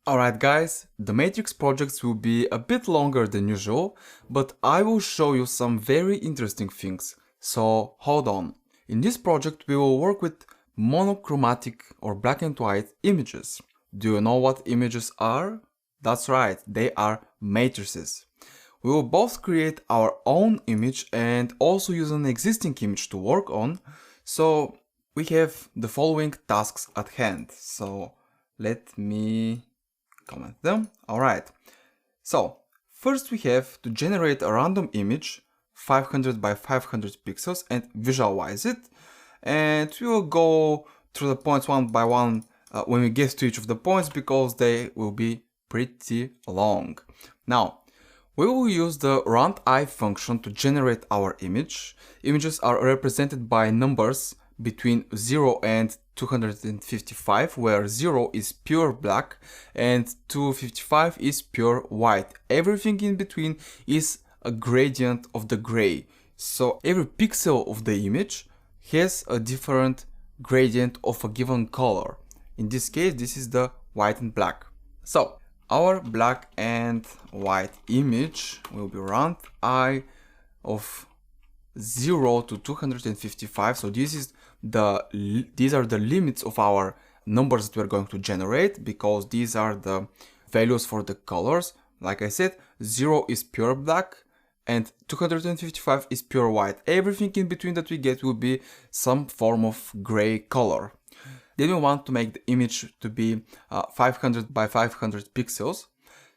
Alright guys, the matrix projects will be a bit longer than usual, but I will show you some very interesting things, so hold on. In this project we will work with monochromatic or black and white images. Do you know what images are? That's right, they are matrices. We will both create our own image and also use an existing image to work on, so we have the following tasks at hand. So let me comment them. Alright, so first we have to generate a random image 500 by 500 pixels and visualize it, and we will go through the points one by one when we get to each of the points because they will be pretty long. Now we will use the roundI function to generate our image. Images are represented by numbers between 0 and 255, where 0 is pure black and 255 is pure white. Everything in between is a gradient of the gray. So every pixel of the image has a different gradient of a given color. In this case, this is the white and black. So our black and white image will be roundI of 0 to 255. So these are the limits of our numbers that we're going to generate, because these are the values for the colors. Like I said, 0 is pure black and 255 is pure white. Everything in between that we get will be some form of gray color. Then we want to make the image to be 500 by 500 pixels.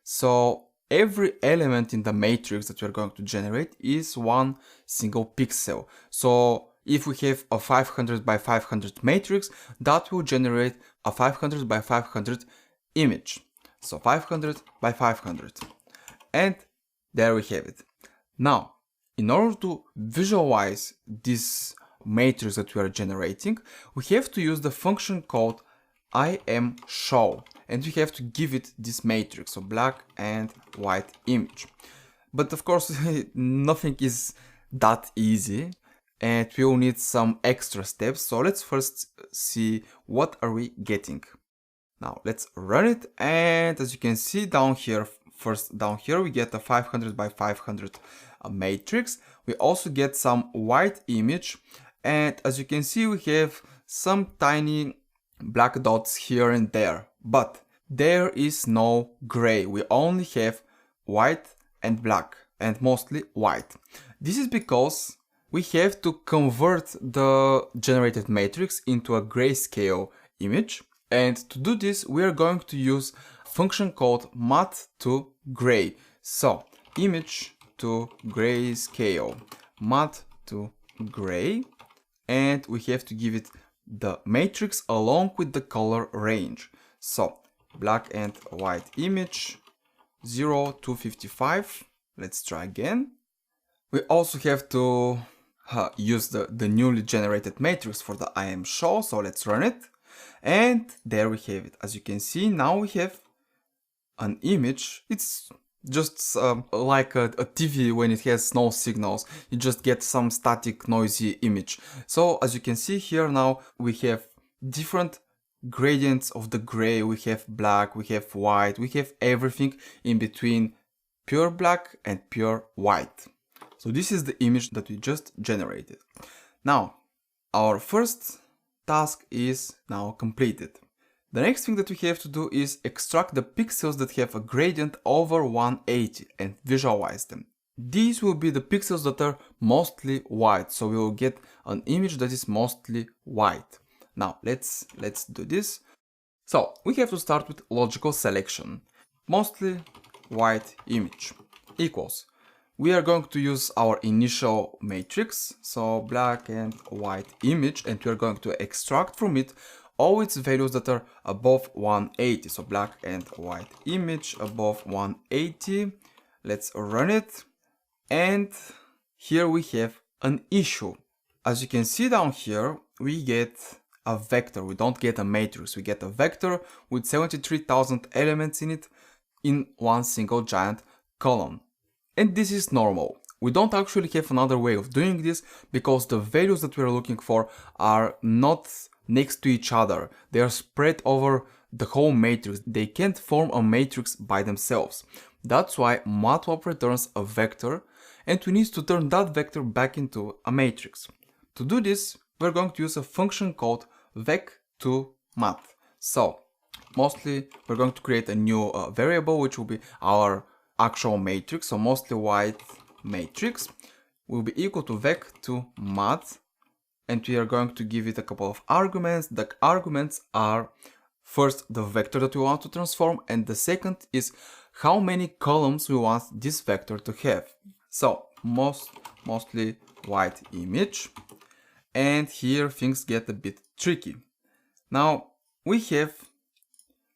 So every element in the matrix that we're going to generate is one single pixel. So if we have a 500 by 500 matrix, that will generate a 500 by 500 image. So 500 by 500. And there we have it. Now, in order to visualize this matrix that we are generating, we have to use the function called IMShow, and we have to give it this matrix, so black and white image. But of course, nothing is that easy, and we will need some extra steps. So let's first see what are we getting. Now let's run it, and as you can see down here, we get a 500 by 500 matrix. We also get some white image, and as you can see we have some tiny black dots here and there, but there is no gray. We only have white and black, and mostly white. This is because we have to convert the generated matrix into a grayscale image, and to do this we are going to use a function called mat to gray. So image to grayscale, mat to gray, and we have to give it the matrix along with the color range. So black and white image 0 to 55. Let's try again. We also have to use the newly generated matrix for the IMShow, so let's run it, and there we have it. As you can see, now we have an image. It's just like a TV when it has no signals. You just get some static noisy image. So as you can see here, now we have different gradients of the gray. We have black, we have white, we have everything in between pure black and pure white. So this is the image that we just generated. Now our first task is now completed. The next thing that we have to do is extract the pixels that have a gradient over 180 and visualize them. These will be the pixels that are mostly white, so we will get an image that is mostly white. Now let's do this. So we have to start with logical selection. Mostly white image equals. We are going to use our initial matrix, so black and white image, and we are going to extract from it all its values that are above 180. So black and white image above 180. Let's run it. And here we have an issue. As you can see down here, we get a vector. We don't get a matrix. We get a vector with 73,000 elements in it in one single giant column. And this is normal. We don't actually have another way of doing this because the values that we're looking for are not next to each other. They are spread over the whole matrix. They can't form a matrix by themselves. That's why MATLAB returns a vector, and we need to turn that vector back into a matrix. To do this, we're going to use a function called vec2mat. So mostly we're going to create a new variable, which will be our actual matrix. So mostly white matrix will be equal to vec2mat, and we are going to give it a couple of arguments. The arguments are first the vector that we want to transform, and the second is how many columns we want this vector to have. So mostly white image, and here things get a bit tricky. Now we have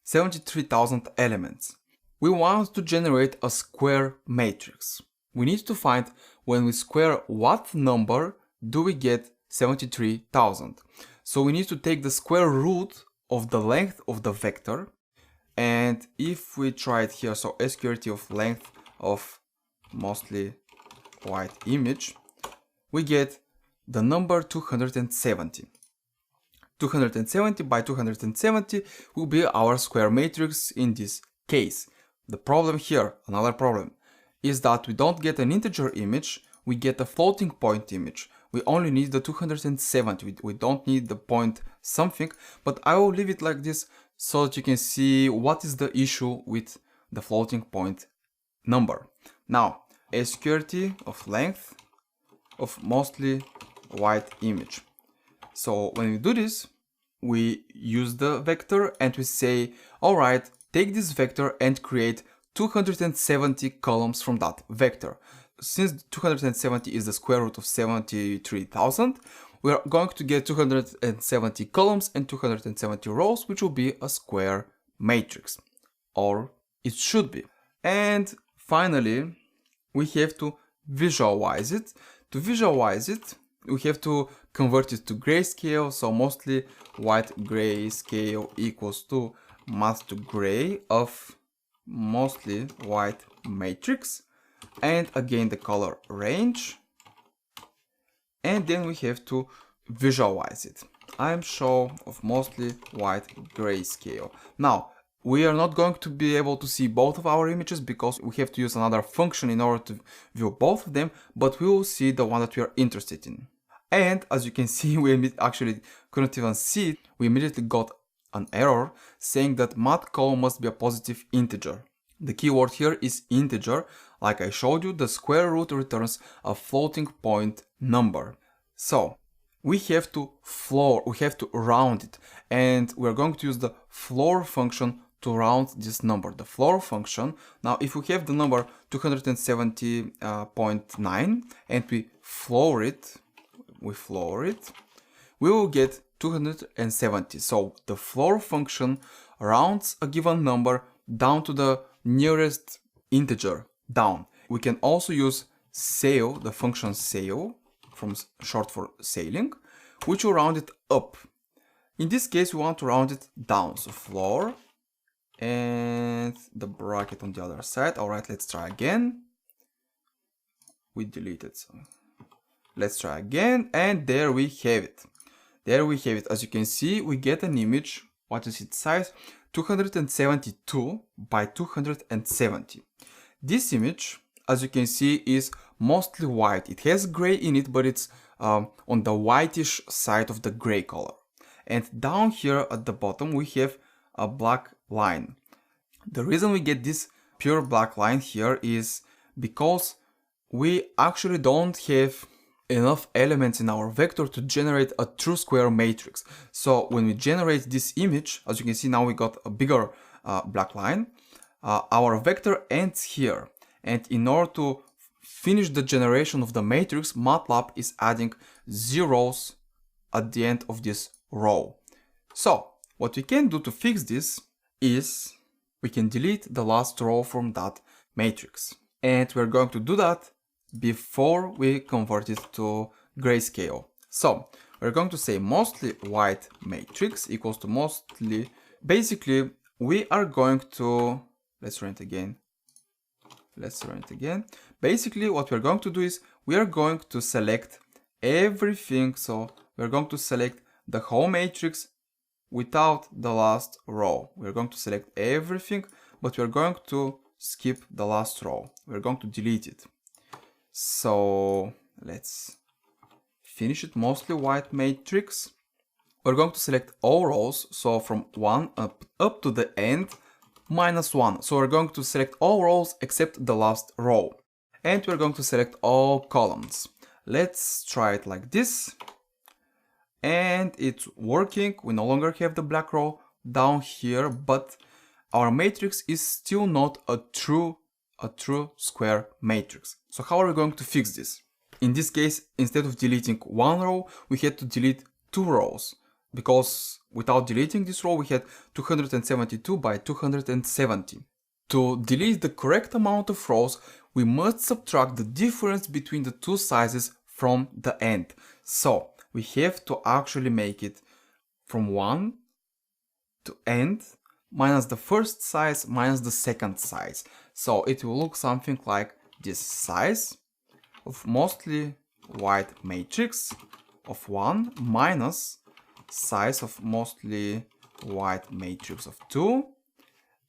73,000 elements. We want to generate a square matrix. We need to find when we square what number do we get 73,000. So we need to take the square root of the length of the vector, and if we try it here, so sqrt of length of mostly white image, we get the number 270. 270 by 270 will be our square matrix in this case. The problem here, another problem, is that we don't get an integer image, we get a floating point image. We only need the 270, we don't need the point something, but I will leave it like this so that you can see what is the issue with the floating point number. Now, sqrt of length of mostly white image. So when we do this, we use the vector and we say, alright, take this vector and create 270 columns from that vector. Since 270 is the square root of 73,000, we are going to get 270 columns and 270 rows, which will be a square matrix, or it should be. And finally, we have to visualize it. To visualize it, we have to convert it to grayscale, so mostly white grayscale equals to math to gray of mostly white matrix, and again the color range, and then we have to visualize it. I am show of mostly white grayscale. Now we are not going to be able to see both of our images because we have to use another function in order to view both of them, but we will see the one that we are interested in. And as you can see, we actually couldn't even see it. We immediately got an error saying that mat column must be a positive integer. The keyword here is integer. Like I showed you, the square root returns a floating point number. So we have to round it, and we're going to use the floor function to round this number. The floor function, now if we have the number 270.9 and we floor it, we will get 270. So the floor function rounds a given number down to the nearest integer down. We can also use sail, the function sail, from short for sailing, which will round it up. In this case, we want to round it down. So floor and the bracket on the other side. All right, let's try again. We deleted some. Let's try again, and there we have it. There we have it. As you can see, we get an image. What is its size? 272 by 270. This image, as you can see, is mostly white. It has gray in it, but it's on the whitish side of the gray color. And down here at the bottom, we have a black line. The reason we get this pure black line here is because we actually don't have enough elements in our vector to generate a true square matrix. So when we generate this image, as you can see, now we got a bigger black line. Our vector ends here, and in order to finish the generation of the matrix, MATLAB is adding zeros at the end of this row. So what we can do to fix this is we can delete the last row from that matrix, and we're going to do that before we convert it to grayscale. So we're going to say mostly white matrix equals to mostly, basically we are going to, let's run it again. Basically what we're going to do is we are going to select everything. So we're going to select the whole matrix without the last row. We're going to select everything, but we're going to skip the last row. We're going to delete it. So let's finish it, mostly white matrix. We're going to select all rows, so from 1 up to the end, -1. So we're going to select all rows except the last row. And we're going to select all columns. Let's try it like this. And it's working. We no longer have the black row down here, but our matrix is still not a true square matrix. So how are we going to fix this? In this case, instead of deleting one row, we had to delete 2 rows, because without deleting this row, we had 272 by 270. To delete the correct amount of rows, we must subtract the difference between the two sizes from the end. So we have to actually make it from 1 to end minus the first size minus the second size. So it will look something like this: size of mostly white matrix of 1 minus size of mostly white matrix of 2.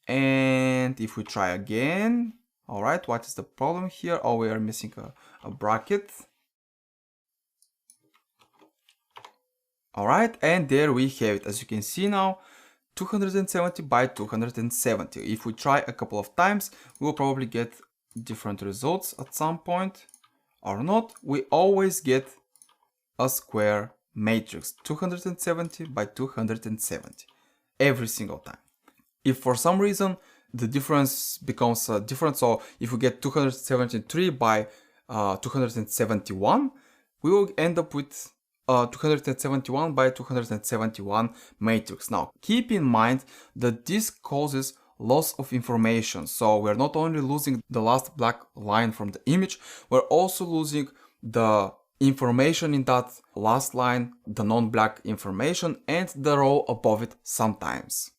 And if we try again, all right, what is the problem here? Oh, we are missing a bracket. All right, and there we have it. As you can see now, 270 by 270. If we try a couple of times, we will probably get different results at some point, or not. We always get a square matrix, 270 by 270, every single time. If for some reason the difference becomes different, so if we get 273 by 271, we will end up with 271 by 271 matrix. Now, keep in mind that this causes loss of information. So we're not only losing the last black line from the image, we're also losing the information in that last line, the non-black information, and the row above it sometimes.